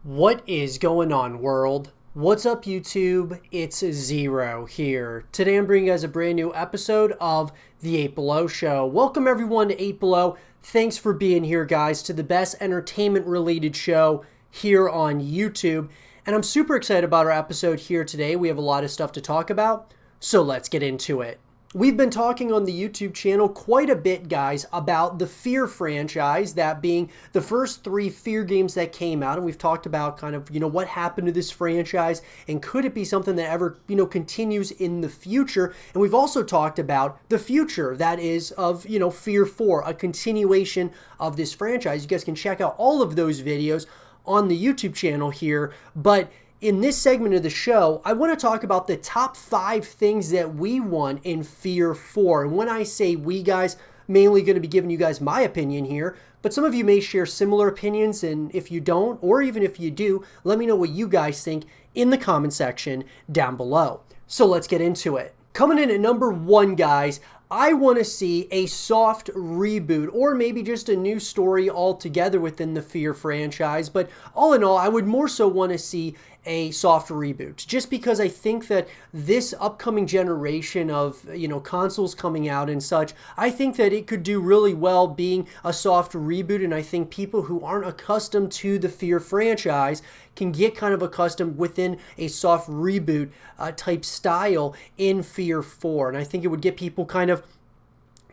What is going on, world? What's up, YouTube? It's Zero here. Today I'm bringing you guys a brand new episode of The 8 Below Show. Welcome everyone to 8 Below. Thanks for being here, guys, to the best entertainment-related show here on YouTube. And I'm super excited about our episode here today. We have a lot of stuff to talk about, so let's get into it. We've been talking on the YouTube channel quite a bit, guys, about the Fear franchise, that being the first 3 Fear games that came out. And we've talked about kind of, what happened to this franchise and could it be something that ever, continues in the future. And we've also talked about the future, that is, of, Fear 4, a continuation of this franchise. You guys can check out all of those videos on the YouTube channel here. But in this segment of the show, I want to talk about the top 5 things that we want in Fear 4. And when I say we, guys, mainly going to be giving you guys my opinion here, but some of you may share similar opinions, and if you don't, or even if you do, let me know what you guys think in the comment section down below. So let's get into it. Coming in at number 1, guys, I want to see a soft reboot or maybe just a new story altogether within the Fear franchise. But all in all, I would more so want to see a soft reboot, just because I think that this upcoming generation of, consoles coming out and such, I think that it could do really well being a soft reboot. And I think people who aren't accustomed to the Fear franchise can get kind of accustomed within a soft reboot type style in Fear 4. And I think it would get people kind of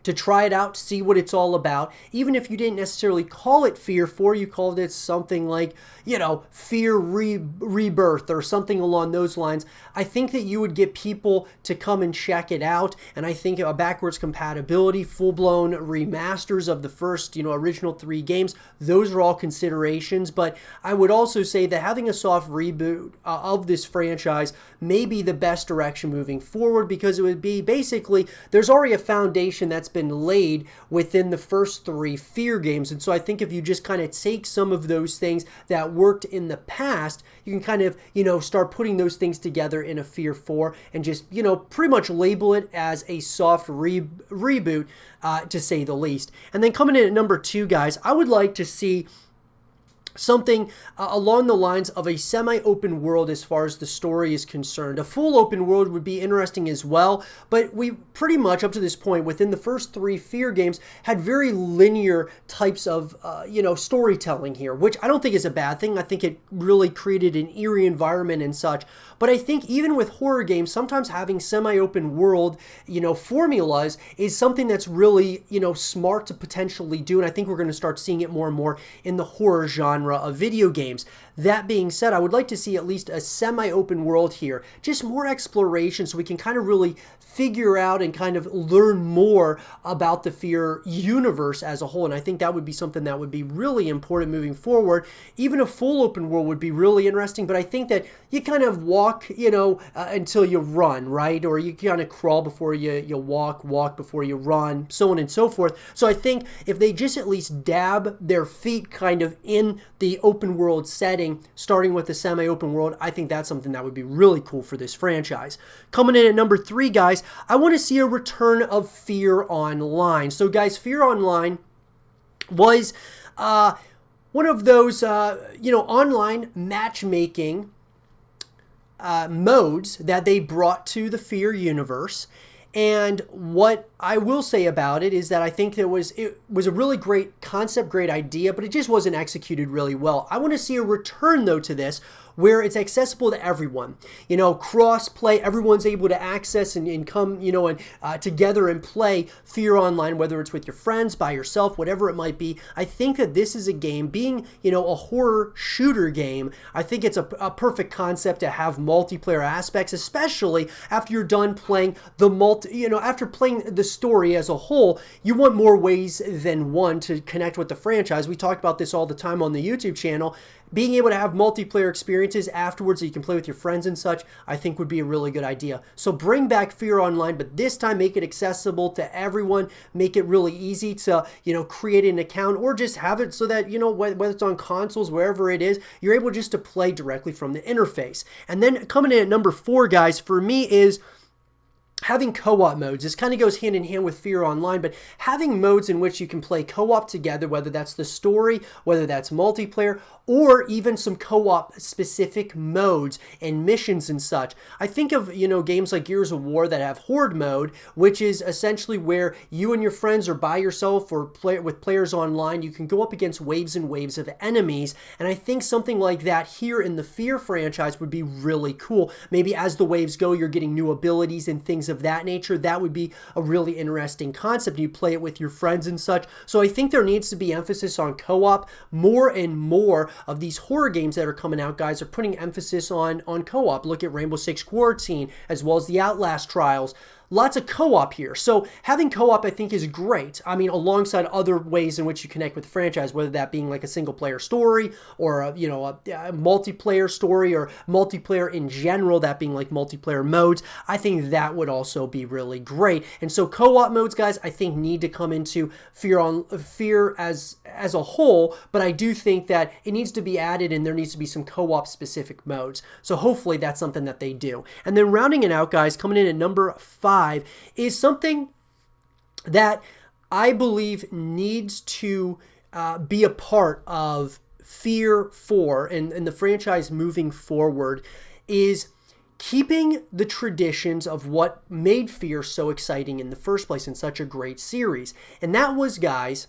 to try it out, see what it's all about. Even if you didn't necessarily call it Fear 4, you called it something like, Fear Rebirth or something along those lines. I think that you would get people to come and check it out. And I think a backwards compatibility, full-blown remasters of the first, original 3 games, those are all considerations. But I would also say that having a soft reboot of this franchise may be the best direction moving forward, because it would be basically, there's already a foundation that's been laid within the first 3 Fear games. And so I think if you just kind of take some of those things that worked in the past, you can kind of, start putting those things together in a Fear 4 and just, pretty much label it as a soft reboot, to say the least. And then coming in at number 2, guys, I would like to see something along the lines of a semi-open world as far as the story is concerned. A full open world would be interesting as well, but we pretty much up to this point within the first 3 Fear games had very linear types of storytelling here, which I don't think is a bad thing. I think it really created an eerie environment and such. But I think even with horror games, sometimes having semi-open world, formulas is something that's really, smart to potentially do. And I think we're going to start seeing it more and more in the horror genre of video games. That being said, I would like to see at least a semi-open world here, just more exploration, so we can kind of really figure out and kind of learn more about the Fear universe as a whole. And I think that would be something that would be really important moving forward. Even a full open world would be really interesting, but I think that you kind of walk, until you run, right? Or you kind of crawl before you walk before you run, so on and so forth. So I think if they just at least dab their feet kind of in the open world setting, starting with the semi-open world, I think that's something that would be really cool for this franchise. Coming in at number 3, guys, I want to see a return of Fear Online. So guys, Fear Online was one of those, online matchmaking modes that they brought to the Fear universe. And what I will say about it is that I think it was a really great concept, great idea, but it just wasn't executed really well. I want to see a return, though, to this, where it's accessible to everyone. Cross-play, everyone's able to access and come, together and play Fear Online, whether it's with your friends, by yourself, whatever it might be. I think that this is a game, being, a horror shooter game, I think it's a perfect concept to have multiplayer aspects, especially after you're done playing after playing the story as a whole. You want more ways than one to connect with the franchise. We talk about this all the time on the YouTube channel. Being able to have multiplayer experiences afterwards that you can play with your friends and such, I think would be a really good idea. So bring back Fear Online, but this time make it accessible to everyone. Make it really easy to, create an account, or just have it so that, whether it's on consoles, wherever it is, you're able just to play directly from the interface. And then coming in at number 4, guys, for me is having co-op modes. This kind of goes hand in hand with Fear Online, but having modes in which you can play co-op together, whether that's the story, whether that's multiplayer, or even some co-op specific modes and missions and such. I think of, games like Gears of War that have Horde mode, which is essentially where you and your friends or by yourself or play with players online, you can go up against waves and waves of enemies. And I think something like that here in the Fear franchise would be really cool. Maybe as the waves go, you're getting new abilities and things of that nature. That would be a really interesting concept. You play it with your friends and such. So I think there needs to be emphasis on co-op. More and more of these horror games that are coming out, guys, are putting emphasis on co-op. Look at Rainbow Six Quarantine, as well as the Outlast Trials. Lots of co-op here. So having co-op, I think, is great. I mean, alongside other ways in which you connect with the franchise, whether that being like a single-player story or a multiplayer story or multiplayer in general, that being like multiplayer modes, I think that would also be really great. And so co-op modes, guys, I think need to come into Fear as a whole, but I do think that it needs to be added and there needs to be some co-op specific modes. So hopefully that's something that they do. And then rounding it out, guys, coming in at number 5 is something that I believe needs to be a part of Fear 4 and the franchise moving forward, is keeping the traditions of what made Fear so exciting in the first place and such a great series. And that was, guys,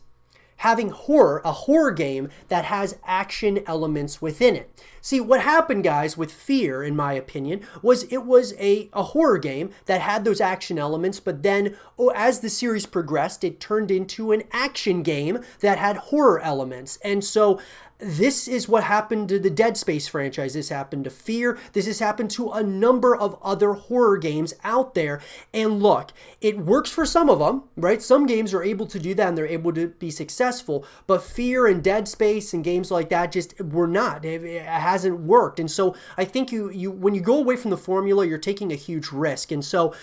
having a horror game that has action elements within it. See, what happened, guys, with Fear, in my opinion, was it was a horror game that had those action elements, but then as the series progressed, it turned into an action game that had horror elements. And so this is what happened to the Dead Space franchise. This happened to Fear. This has happened to a number of other horror games out there. And look, it works for some of them, right? Some games are able to do that and they're able to be successful. But Fear and Dead Space and games like that just were not. It hasn't worked. And so I think you when you go away from the formula, you're taking a huge risk. And so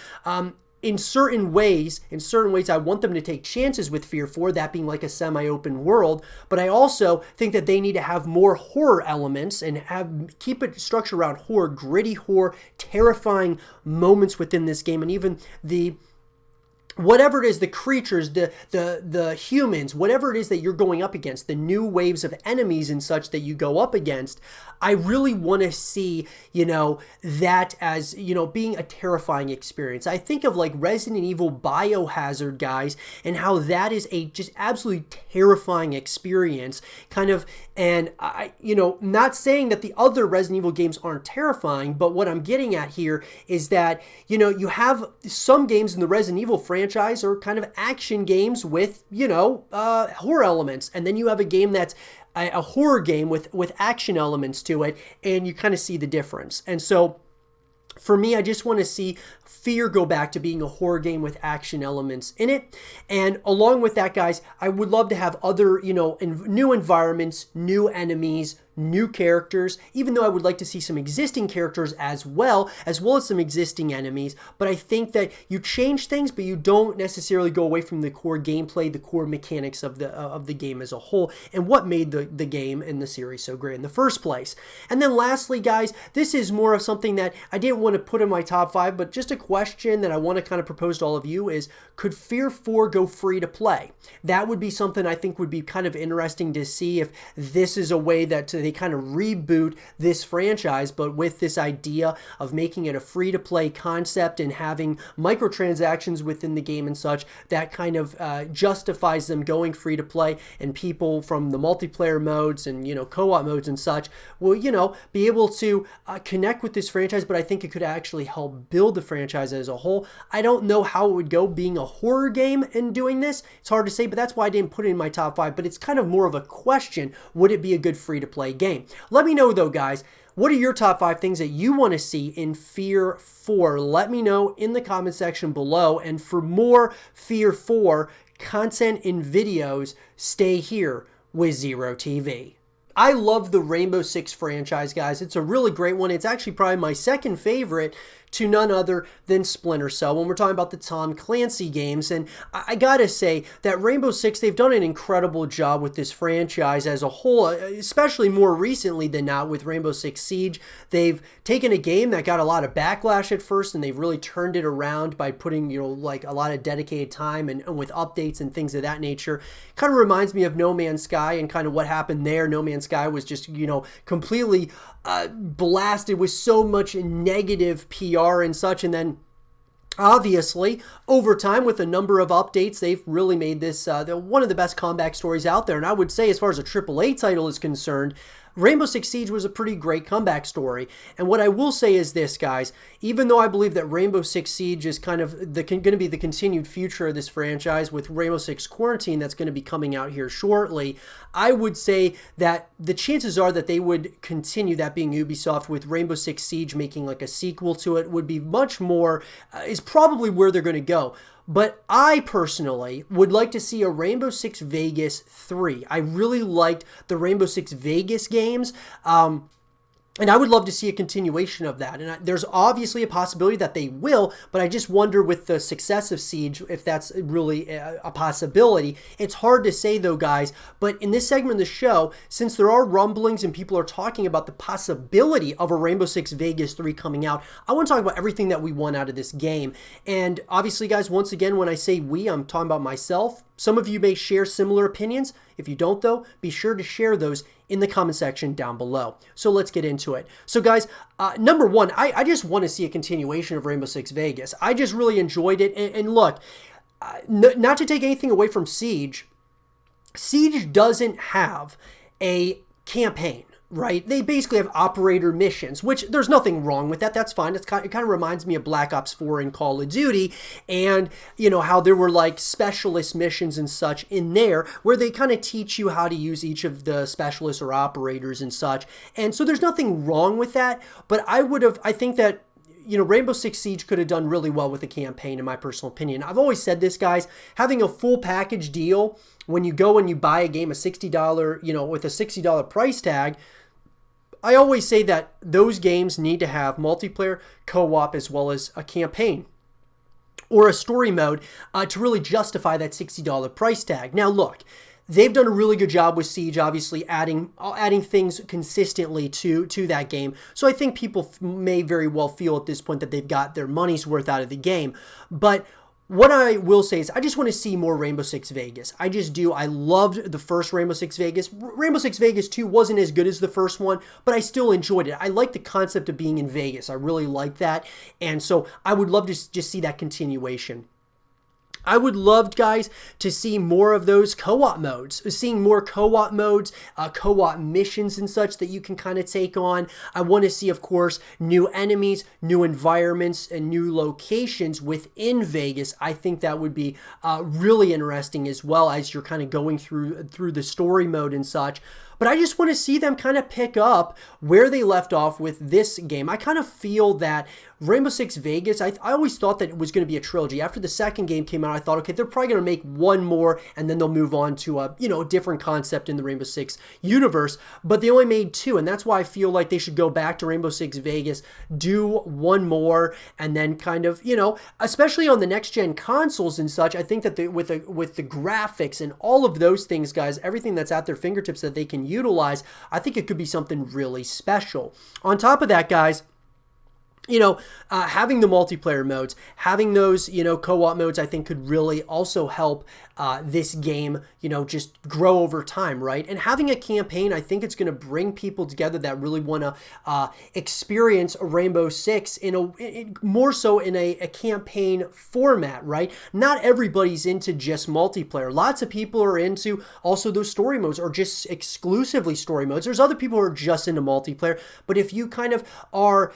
in certain ways, I want them to take chances with Fear 4, that being like a semi-open world, but I also think that they need to have more horror elements and keep it structured around horror, gritty horror, terrifying moments within this game, and even whatever it is, the creatures, the humans, whatever it is that you're going up against, the new waves of enemies and such that you go up against, I really want to see, that as, being a terrifying experience. I think of like Resident Evil Biohazard, guys, and how that is a just absolutely terrifying experience, kind of, and I, not saying that the other Resident Evil games aren't terrifying, but what I'm getting at here is that, you have some games in the Resident Evil franchise are kind of action games with, horror elements. And then you have a game that's a horror game with action elements to it, and you kind of see the difference. And so for me, I just want to see Fear go back to being a horror game with action elements in it. And along with that, guys, I would love to have other, new environments, new enemies, new characters, even though I would like to see some existing characters as well as some existing enemies. But I think that you change things, but you don't necessarily go away from the core gameplay, the core mechanics of the game as a whole, and what made the game and the series so great in the first place. And then lastly, guys, this is more of something that I didn't want to put in my top 5, but just a question that I want to kind of propose to all of you is, could Fear 4 go free to play? That would be something I think would be kind of interesting to see if this is a way that they kind of reboot this franchise, but with this idea of making it a free-to-play concept and having microtransactions within the game and such that kind of justifies them going free-to-play, and people from the multiplayer modes and, co-op modes and such will, be able to connect with this franchise, but I think it could actually help build the franchise as a whole. I don't know how it would go being a horror game and doing this. It's hard to say, but that's why I didn't put it in my top 5, but it's kind of more of a question. Would it be a good free-to-play game? Let me know, though, guys. What are your top 5 things that you want to see in Fear 4? Let me know in the comment section below. And for more Fear 4 content and videos, stay here with Zero TV. I love the Rainbow Six franchise, guys. It's a really great one. It's actually probably my second favorite to none other than Splinter Cell when we're talking about the Tom Clancy games. And I gotta say that Rainbow Six, they've done an incredible job with this franchise as a whole, especially more recently than not with Rainbow Six Siege. They've taken a game that got a lot of backlash at first, and they've really turned it around by putting, like a lot of dedicated time and with updates and things of that nature. Kind of reminds me of No Man's Sky and kind of what happened there. No Man's Sky was just, completely blasted with so much negative PR and such, and then obviously, over time, with a number of updates, they've really made this one of the best comeback stories out there. And I would say, as far as a AAA title is concerned, Rainbow Six Siege was a pretty great comeback story. And what I will say is this, guys, even though I believe that Rainbow Six Siege is kind of going to be the continued future of this franchise with Rainbow Six Quarantine that's going to be coming out here shortly, I would say that the chances are that they would continue, that being Ubisoft, with Rainbow Six Siege making like a sequel to it would be much more, is probably where they're going to go. But I personally would like to see a Rainbow Six Vegas 3. I really liked the Rainbow Six Vegas games. And I would love to see a continuation of that. And there's obviously a possibility that they will, but I just wonder with the success of Siege if that's really a possibility. It's hard to say though, guys, but in this segment of the show, since there are rumblings and people are talking about the possibility of a Rainbow Six Vegas 3 coming out, I want to talk about everything that we want out of this game. And obviously, guys, once again, when I say we, I'm talking about myself. Some of you may share similar opinions. If you don't, though, be sure to share those in the comment section down below. So let's get into it. So guys, number one, I just want to see a continuation of Rainbow Six Vegas. I just really enjoyed it. And look, not to take anything away from Siege, Siege doesn't have a campaign. Right? They basically have operator missions, which there's nothing wrong with that. That's fine. It kind of reminds me of Black Ops 4 in Call of Duty, and how there were like specialist missions and such in there where they kind of teach you how to use each of the specialists or operators and such. And so there's nothing wrong with that, but I think that Rainbow Six Siege could have done really well with a campaign, in my personal opinion. I've always said this, guys, having a full package deal when you go and you buy a game, a $60, with a $60 price tag, I always say that those games need to have multiplayer, co-op, as well as a campaign or a story mode to really justify that $60 price tag. Now, look, they've done a really good job with Siege, obviously adding things consistently to that game. So I think people may very well feel at this point that they've got their money's worth out of the game. But what I will say is I just want to see more Rainbow Six Vegas. I just do. I loved the first Rainbow Six Vegas. Rainbow Six Vegas 2 wasn't as good as the first one, but I still enjoyed it. I like the concept of being in Vegas. I really like that. And so I would love to just see that continuation. I would love, guys, to see more of those co-op modes, seeing more co-op modes, co-op missions and such that you can kind of take on. I want to see, of course, new enemies, new environments, and new locations within Vegas. I think that would be really interesting as well as you're kind of going through the story mode and such. But I just want to see them kind of pick up where they left off with this game. I kind of feel that Rainbow Six Vegas, I always thought that it was going to be a trilogy. After the second game came out, I thought, okay, they're probably going to make one more and then they'll move on to a different concept in the Rainbow Six universe. But they only made two, and that's why I feel like they should go back to Rainbow Six Vegas, do one more, and then kind of, especially on the next-gen consoles and such, I think that with the graphics and all of those things, guys, everything that's at their fingertips that they can utilize, I think it could be something really special. On top of that, guys, having the multiplayer modes, having those, co-op modes, I think could really also help this game, just grow over time, right? And having a campaign, I think it's going to bring people together that really want to experience a Rainbow Six more so in a campaign format, right? Not everybody's into just multiplayer. Lots of people are into also those story modes or just exclusively story modes. There's other people who are just into multiplayer, but if you kind of are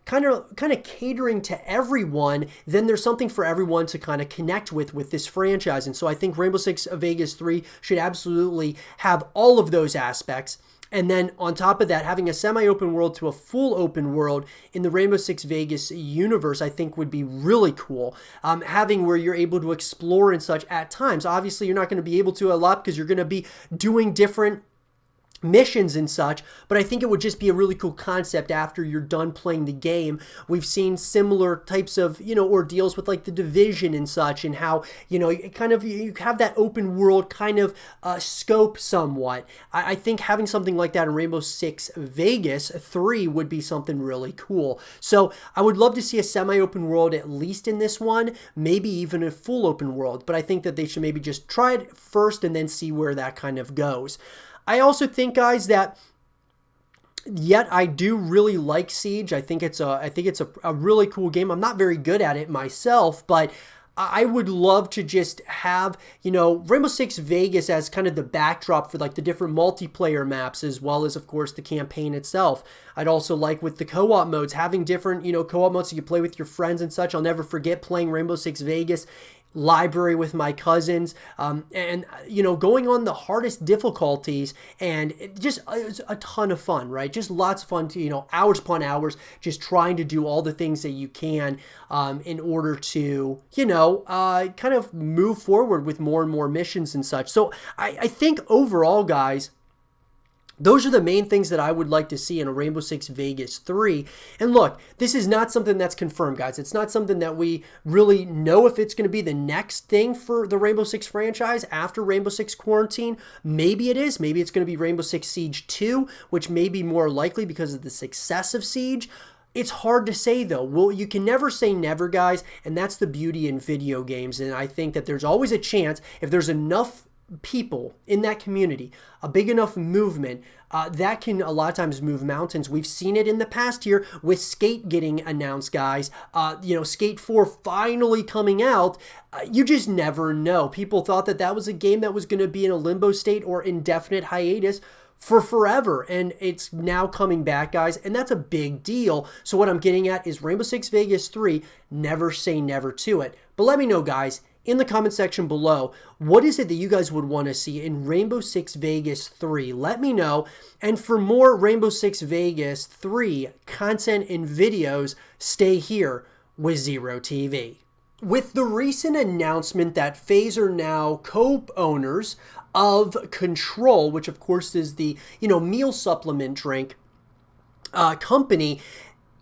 kind of catering to everyone, then there's something for everyone to kind of connect with this franchise. And so I think Rainbow Six Vegas 3 should absolutely have all of those aspects. And then on top of that, having a semi-open world to a full open world in the Rainbow Six Vegas universe, I think would be really cool. Having where you're able to explore and such at times. Obviously, you're not going to be able to a lot because you're going to be doing different missions and such, but I think it would just be a really cool concept after you're done playing the game. We've seen similar types of, ordeals with like the Division and such, and how, it kind of, you have that open world kind of scope somewhat. I think having something like that in Rainbow Six Vegas 3 would be something really cool. So I would love to see a semi-open world, at least in this one, maybe even a full open world, but I think that they should maybe just try it first and then see where that kind of goes. I also think, guys, that yet I do really like Siege. I think it's a really cool game. I'm not very good at it myself, but I would love to just have, Rainbow Six Vegas as kind of the backdrop for like the different multiplayer maps, as well as, of course, the campaign itself. I'd also like with the co-op modes, having different, co-op modes so you play with your friends and such. I'll never forget playing Rainbow Six Vegas library with my cousins, and going on the hardest difficulties, and it was a ton of fun, right? Just lots of fun to, hours upon hours, just trying to do all the things that you can in order to, kind of move forward with more and more missions and such. So I think overall, guys, those are the main things that I would like to see in a Rainbow Six Vegas 3. And look, this is not something that's confirmed, guys. It's not something that we really know if it's going to be the next thing for the Rainbow Six franchise after Rainbow Six Quarantine. Maybe it is. Maybe it's going to be Rainbow Six Siege 2, which may be more likely because of the success of Siege. It's hard to say, though. Well, you can never say never, guys, and that's the beauty in video games. And I think that there's always a chance, if there's enough people in that community, a big enough movement, that can a lot of times move mountains. We've seen it in the past here with Skate getting announced, guys. Skate 4 finally coming out. You just never know. People thought that that was a game that was going to be in a limbo state or indefinite hiatus for forever, and it's now coming back, guys, and that's a big deal. So what I'm getting at is Rainbow Six Vegas 3, never say never to it. But let me know, guys, in the comment section below, what is it that you guys would want to see in Rainbow Six Vegas 3? Let me know. And for more Rainbow Six Vegas 3 content and videos, stay here with Zero TV. With the recent announcement that FaZe are now co-owners of Control, which of course is the, meal supplement drink company,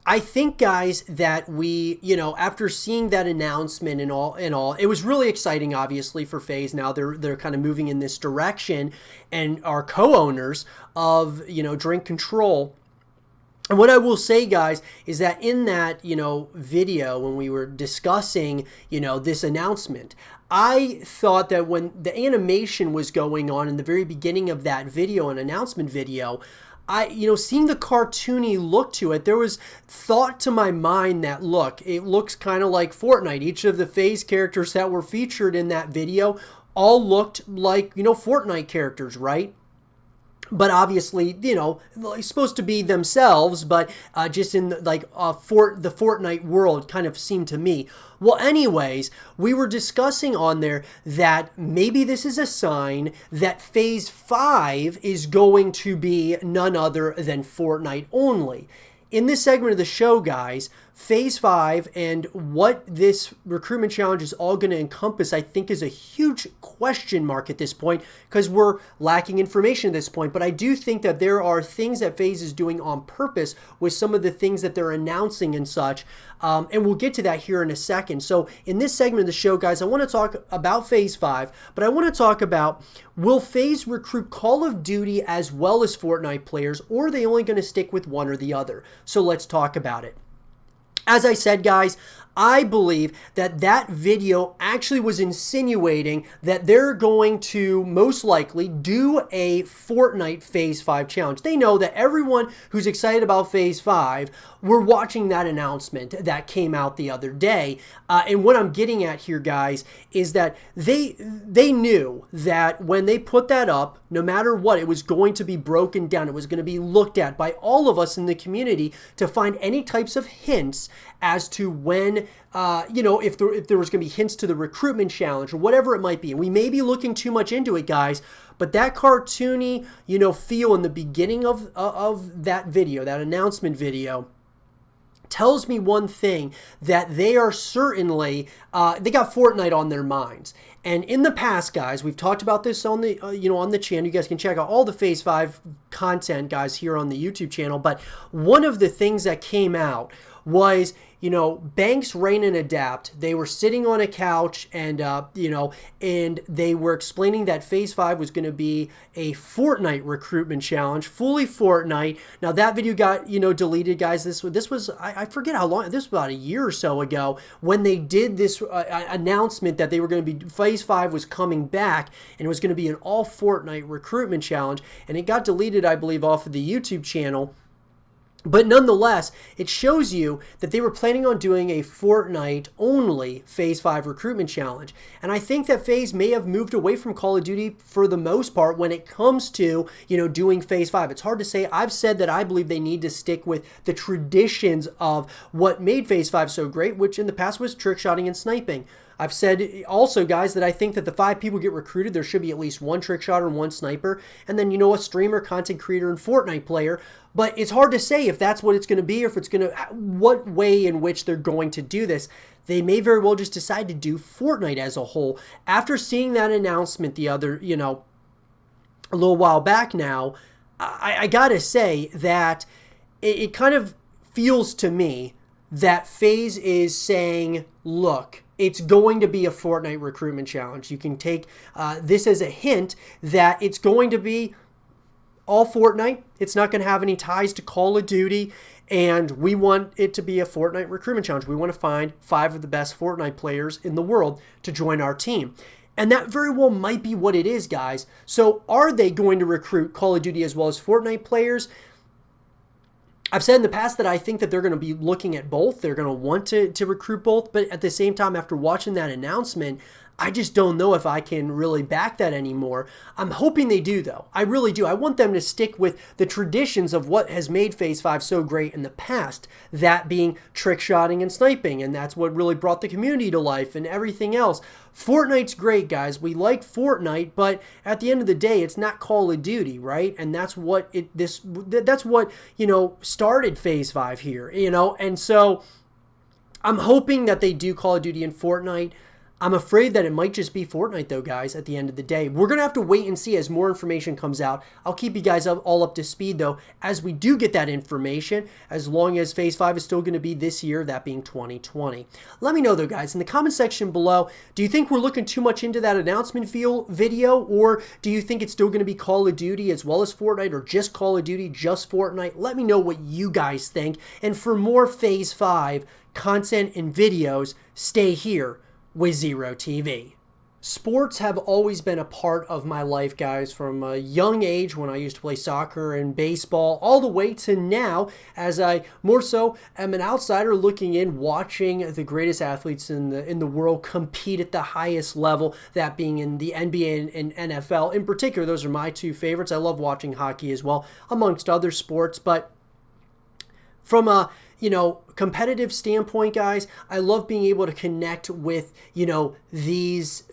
I think, guys, that we, after seeing that announcement and all, it was really exciting, obviously, for FaZe. Now they're kind of moving in this direction and are co-owners of, Drink Control. And what I will say, guys, is that in that, video when we were discussing, this announcement, I thought that when the animation was going on in the very beginning of that video, an announcement video, seeing the cartoony look to it, there was thought to my mind that, look, it looks kind of like Fortnite. Each of the FaZe characters that were featured in that video all looked like, Fortnite characters, right? But obviously, supposed to be themselves, but just in the Fortnite world kind of seemed to me. Well, anyways, we were discussing on there that maybe this is a sign that Phase 5 is going to be none other than Fortnite only. In this segment of the show, guys, Phase 5 and what this recruitment challenge is all going to encompass, I think, is a huge question mark at this point because we're lacking information at this point. But I do think that there are things that FaZe is doing on purpose with some of the things that they're announcing and such. And we'll get to that here in a second. So in this segment of the show, guys, I want to talk about Phase 5, but I want to talk about, will FaZe recruit Call of Duty as well as Fortnite players, or are they only going to stick with one or the other? So let's talk about it. As I said, guys, I believe that that video actually was insinuating that they're going to most likely do a Fortnite Phase 5 challenge. They know that everyone who's excited about Phase 5 were watching that announcement that came out the other day. And what I'm getting at here, guys, is that they knew that when they put that up, no matter what, it was going to be broken down. It was going to be looked at by all of us in the community to find any types of hints as to when, if there was going to be hints to the recruitment challenge or whatever it might be. And we may be looking too much into it, guys, but that cartoony, feel in the beginning of that video, that announcement video, tells me one thing, that they are certainly, they got Fortnite on their minds. And in the past, guys, we've talked about this on the on the channel. You guys can check out all the Phase 5 content, guys, here on the YouTube channel. But one of the things that came out was, Banks, Reign, and Adapt. They were sitting on a couch and, and they were explaining that Phase 5 was going to be a Fortnite recruitment challenge, fully Fortnite. Now, that video got, deleted, guys. This was, I forget how long, this was about a year or so ago when they did this announcement that they were going to be, Phase 5 was coming back and it was going to be an all Fortnite recruitment challenge. And it got deleted, I believe, off of the YouTube channel. But nonetheless, it shows you that they were planning on doing a Fortnite-only Phase 5 recruitment challenge. And I think that Phase may have moved away from Call of Duty for the most part when it comes to, doing Phase 5. It's hard to say. I've said that I believe they need to stick with the traditions of what made Phase 5 so great, which in the past was trick-shotting and sniping. I've said also, guys, that I think that the 5 people get recruited, there should be at least 1 trick shotter and 1 sniper, and then, a streamer, content creator, and Fortnite player. But it's hard to say if that's what it's going to be or if it's going to, what way in which they're going to do this. They may very well just decide to do Fortnite as a whole. After seeing that announcement the other, a little while back now, I got to say that it kind of feels to me that FaZe is saying, look, it's going to be a Fortnite recruitment challenge. You can take this as a hint that it's going to be all Fortnite. It's not going to have any ties to Call of Duty. And we want it to be a Fortnite recruitment challenge. We want to find 5 of the best Fortnite players in the world to join our team. And that very well might be what it is, guys. So are they going to recruit Call of Duty as well as Fortnite players? I've said in the past that I think that they're going to be looking at both. They're going to want to recruit both. But at the same time, after watching that announcement, I just don't know if I can really back that anymore. I'm hoping they do, though. I really do. I want them to stick with the traditions of what has made Phase 5 so great in the past, that being trick-shotting and sniping, and that's what really brought the community to life and everything else. Fortnite's great, guys. We like Fortnite, but at the end of the day, it's not Call of Duty, right? And that's what that's what, started Phase 5 here, And so I'm hoping that they do Call of Duty and Fortnite. I'm afraid that it might just be Fortnite, though, guys, at the end of the day. We're going to have to wait and see as more information comes out. I'll keep you guys all up to speed, though, as we do get that information, as long as Phase 5 is still going to be this year, that being 2020. Let me know, though, guys, in the comment section below, do you think we're looking too much into that announcement video, or do you think it's still going to be Call of Duty as well as Fortnite, or just Call of Duty, just Fortnite? Let me know what you guys think. And for more Phase 5 content and videos, stay here with Zero TV. Sports have always been a part of my life, guys, from a young age when I used to play soccer and baseball, all the way to now, as I more so am an outsider looking in, watching the greatest athletes in the world compete at the highest level, that being in the NBA and NFL. In particular, those are my 2 favorites. I love watching hockey as well, amongst other sports, but from a competitive standpoint, guys, I love being able to connect with, these,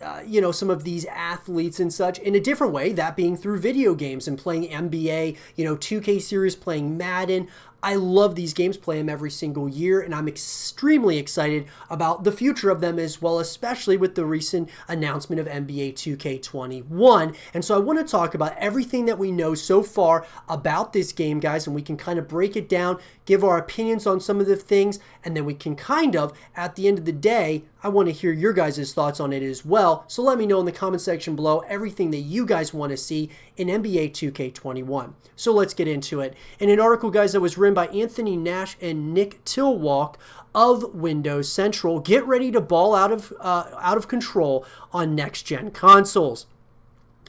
some of these athletes and such in a different way, that being through video games and playing NBA, 2K series, playing Madden. I love these games, play them every single year, and I'm extremely excited about the future of them as well, especially with the recent announcement of NBA 2K21. And so I want to talk about everything that we know so far about this game, guys, and we can kind of break it down, give our opinions on some of the things, and then we can kind of, at the end of the day, I want to hear your guys' thoughts on it as well. So let me know in the comment section below everything that you guys want to see in NBA 2K21. So let's get into it. In an article, guys, that was written by Anthony Nash and Nick Tillwalk of Windows Central, get ready to ball out of control on next-gen consoles.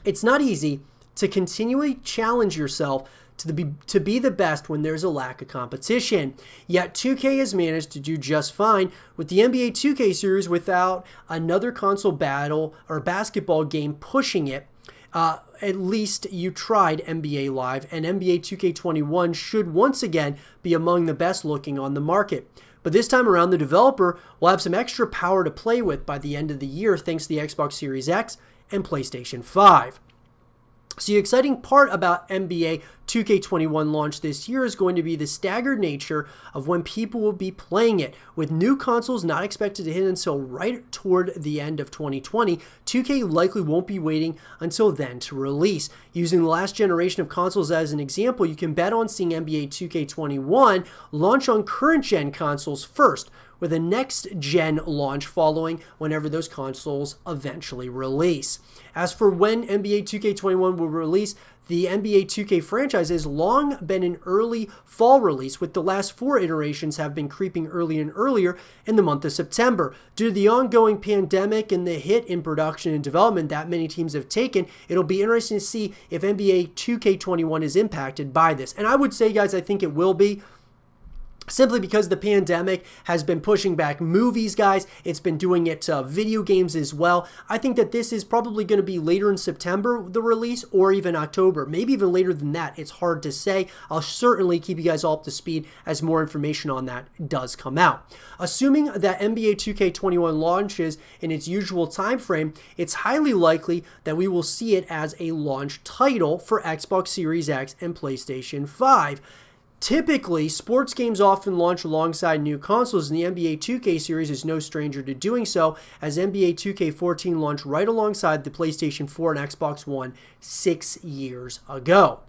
It's not easy to continually challenge yourself to be the best when there's a lack of competition. Yet 2K has managed to do just fine with the NBA 2K series without another console battle or basketball game pushing it. At least you tried NBA Live, and NBA 2K21 should once again be among the best looking on the market. But this time around, the developer will have some extra power to play with by the end of the year thanks to the Xbox Series X and PlayStation 5. So the exciting part about NBA 2K21 launch this year is going to be the staggered nature of when people will be playing it. With new consoles not expected to hit until right toward the end of 2020, 2K likely won't be waiting until then to release. Using the last generation of consoles as an example, you can bet on seeing NBA 2K21 launch on current-gen consoles first, with a next-gen launch following whenever those consoles eventually release. As for when NBA 2K21 will release, the NBA 2K franchise has long been an early fall release, with the last 4 iterations have been creeping earlier and earlier in the month of September. Due to the ongoing pandemic and the hit in production and development that many teams have taken, it'll be interesting to see if NBA 2K21 is impacted by this. And I would say, guys, I think it will be. Simply because the pandemic has been pushing back movies, guys. It's been doing it to video games as well. I think that this is probably going to be later in September, the release, or even October. Maybe even later than that. It's hard to say. I'll certainly keep you guys all up to speed as more information on that does come out. Assuming that NBA 2K21 launches in its usual time frame, it's highly likely that we will see it as a launch title for Xbox Series X and PlayStation 5. Typically, sports games often launch alongside new consoles, and the NBA 2K series is no stranger to doing so, as NBA 2K14 launched right alongside the PlayStation 4 and Xbox One 6 years ago.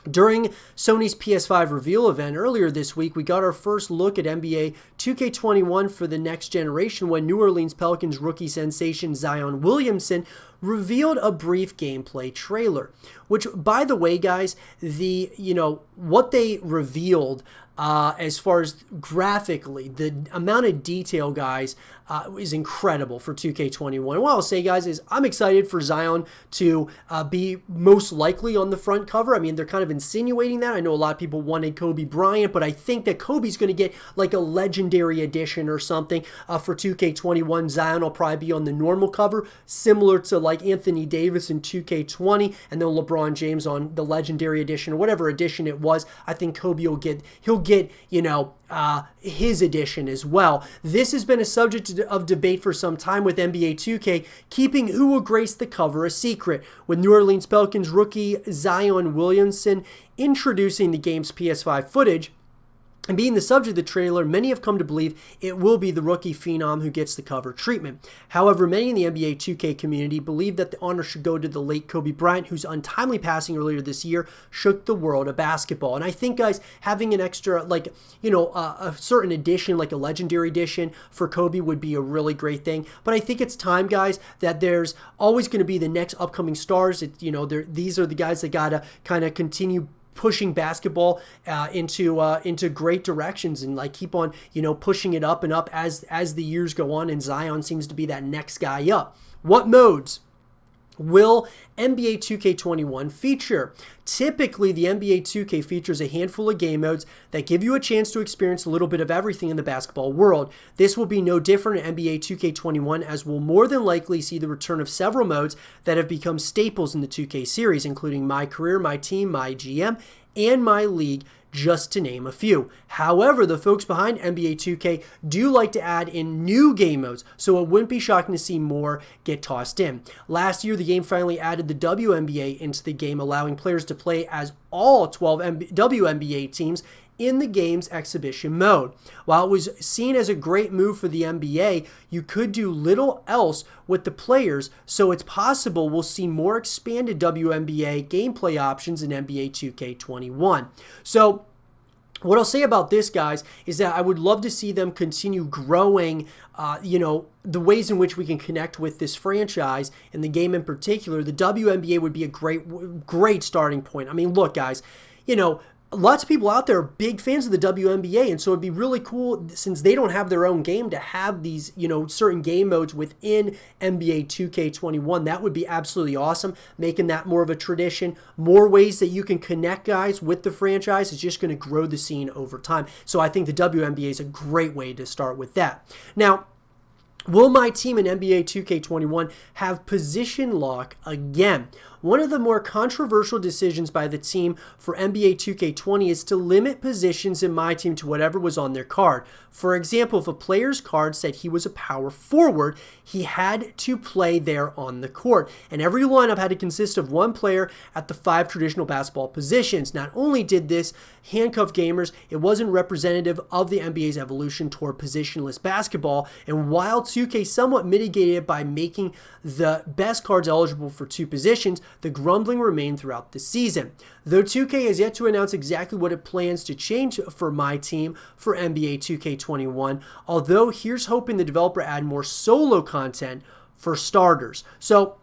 During Sony's PS5 reveal event earlier this week, we got our first look at NBA 2K21 for the next generation when New Orleans Pelicans rookie sensation Zion Williamson revealed a brief gameplay trailer. Which, by the way, guys, what they revealed as far as graphically, the amount of detail, guys, is incredible for 2K21. What I'll say, guys, is I'm excited for Zion to be most likely on the front cover. I mean, they're kind of insinuating that. I know a lot of people wanted Kobe Bryant, but I think that Kobe's going to get like a legendary edition or something for 2K21. Zion will probably be on the normal cover, similar to like Anthony Davis in 2K20, and then LeBron James on the legendary edition or whatever edition it was. I think Kobe will get his edition as well. This has been a subject of debate for some time, with NBA 2K keeping who will grace the cover a secret, with New Orleans Pelicans rookie Zion Williamson introducing the game's PS5 footage. And being the subject of the trailer, many have come to believe it will be the rookie phenom who gets the cover treatment. However, many in the NBA 2K community believe that the honor should go to the late Kobe Bryant, whose untimely passing earlier this year shook the world of basketball. And I think, guys, having an extra, a certain edition, like a legendary edition for Kobe would be a really great thing. But I think it's time, guys, that there's always going to be the next upcoming stars. These are the guys that got to kind of continue pushing basketball into great directions and keep on pushing it up and up as the years go on, and Zion seems to be that next guy up. What modes will NBA 2K21 feature? Typically, the NBA 2K features a handful of game modes that give you a chance to experience a little bit of everything in the basketball world. This will be no different in NBA 2K21, as we'll more than likely see the return of several modes that have become staples in the 2K series, including My Career, My Team, My GM, and My League, just to name a few. However, the folks behind NBA 2K do like to add in new game modes, so it wouldn't be shocking to see more get tossed in. Last year, the game finally added the WNBA into the game, allowing players to play as all 12 WNBA teams in the game's exhibition mode. While it was seen as a great move for the NBA, you could do little else with the players, so it's possible we'll see more expanded WNBA gameplay options in NBA 2K21. So what I'll say about this, guys, is that I would love to see them continue growing, the ways in which we can connect with this franchise and the game in particular. The WNBA would be a great starting point. I mean, look, guys, lots of people out there are big fans of the WNBA, and so it'd be really cool, since they don't have their own game, to have these, certain game modes within NBA 2K21. That would be absolutely awesome, making that more of a tradition. More ways that you can connect, guys, with the franchise is just going to grow the scene over time. So I think the WNBA is a great way to start with that. Now, will my team in NBA 2K21 have position lock again? one of the more controversial decisions by the team for NBA 2K20 is to limit positions in my team to whatever was on their card. For example, if a player's card said he was a power forward, he had to play there on the court. And every lineup had to consist of one player at the 5 traditional basketball positions. Not only did this handcuff gamers, it wasn't representative of the NBA's evolution toward positionless basketball. And while 2K somewhat mitigated it by making the best cards eligible for 2 positions, the grumbling remained throughout the season. Though 2K has yet to announce exactly what it plans to change for my team for NBA 2K21, although here's hoping the developer add more solo content for starters. So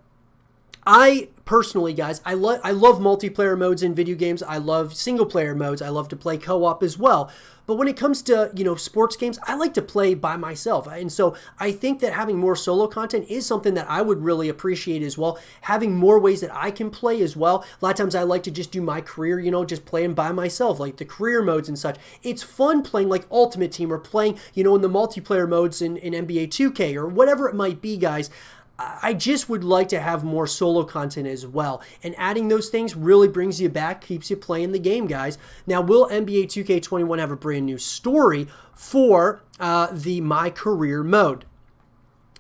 I personally, guys, I love multiplayer modes in video games. I love single player modes. I love to play co-op as well. But when it comes to, sports games, I like to play by myself. And so I think that having more solo content is something that I would really appreciate as well. Having more ways that I can play as well. A lot of times I like to just do my career, just playing by myself, like the career modes and such. It's fun playing like Ultimate Team or playing, in the multiplayer modes in NBA 2K or whatever it might be, guys. I just would like to have more solo content as well. And adding those things really brings you back, keeps you playing the game, guys. Now, will NBA 2K21 have a brand new story for the My Career mode?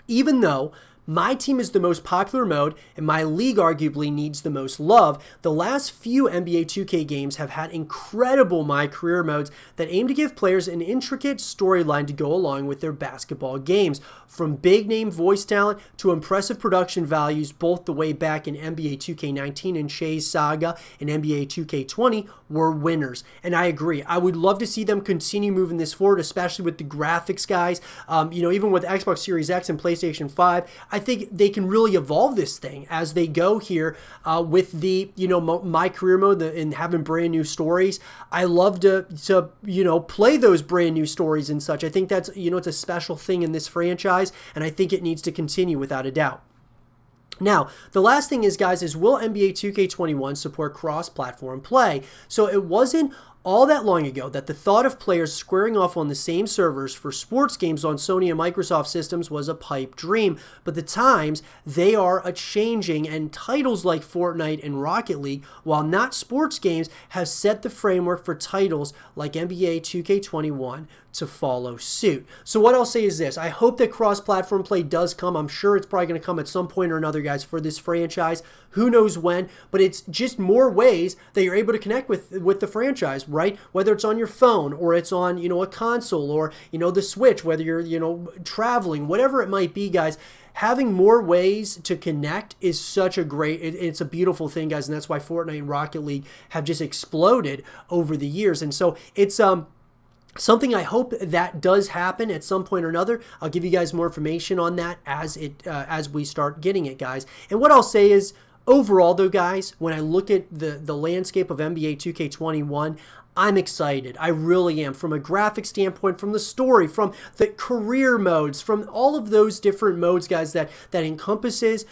Even though my team is the most popular mode, and my league arguably needs the most love, the last few NBA 2K games have had incredible My Career modes that aim to give players an intricate storyline to go along with their basketball games. From big-name voice talent to impressive production values, both the way back in NBA 2K19 and Shay's Saga and NBA 2K20 were winners. And I agree. I would love to see them continue moving this forward, especially with the graphics, guys. Even with Xbox Series X and PlayStation 5, I think they can really evolve this thing as they go here with the, My Career mode and having brand new stories. I love to play those brand new stories and such. I think that's, it's a special thing in this franchise, and I think it needs to continue without a doubt. Now, the last thing is, guys, is will NBA 2K21 support cross-platform play? So it wasn't all that long ago that the thought of players squaring off on the same servers for sports games on Sony and Microsoft systems was a pipe dream. But the times, they are a-changing, and titles like Fortnite and Rocket League, while not sports games, have set the framework for titles like NBA 2K21 to follow suit. So what I'll say is this: I hope that cross-platform play does come. I'm sure it's probably going to come at some point or another, guys, for this franchise. Who knows when, but it's just more ways that you're able to connect with the franchise, right? Whether it's on your phone or it's on, a console or, the Switch, whether you're, traveling, whatever it might be, guys. Having more ways to connect is such a great, it's a beautiful thing, guys, and that's why Fortnite and Rocket League have just exploded over the years. And so it's something I hope that does happen at some point or another. I'll give you guys more information on that as we start getting it, guys. And what I'll say is, overall, though, guys, when I look at the landscape of NBA 2K21, I'm excited. I really am. From a graphic standpoint, from the story, from the career modes, from all of those different modes, guys, that encompasses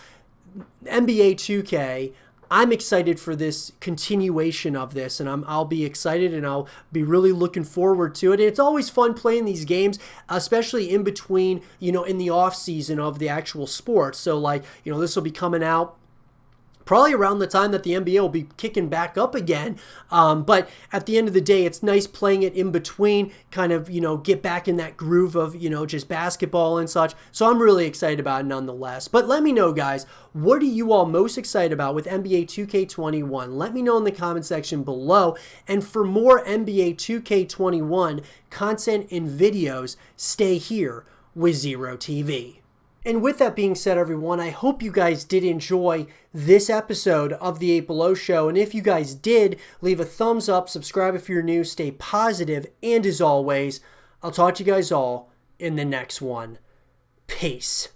NBA 2K. I'm excited for this continuation of this, and I'll be excited, and I'll be really looking forward to it. And it's always fun playing these games, especially in between, in the off season of the actual sport. So, this will be coming out probably around the time that the NBA will be kicking back up again. But at the end of the day, it's nice playing it in between, kind of, get back in that groove of, just basketball and such. So I'm really excited about it nonetheless. But let me know, guys, what are you all most excited about with NBA 2K21? Let me know in the comment section below. And for more NBA 2K21 content and videos, stay here with Zero TV. And with that being said, everyone, I hope you guys did enjoy this episode of the 8 Below Show. And if you guys did, leave a thumbs up, subscribe if you're new, stay positive, and as always, I'll talk to you guys all in the next one. Peace.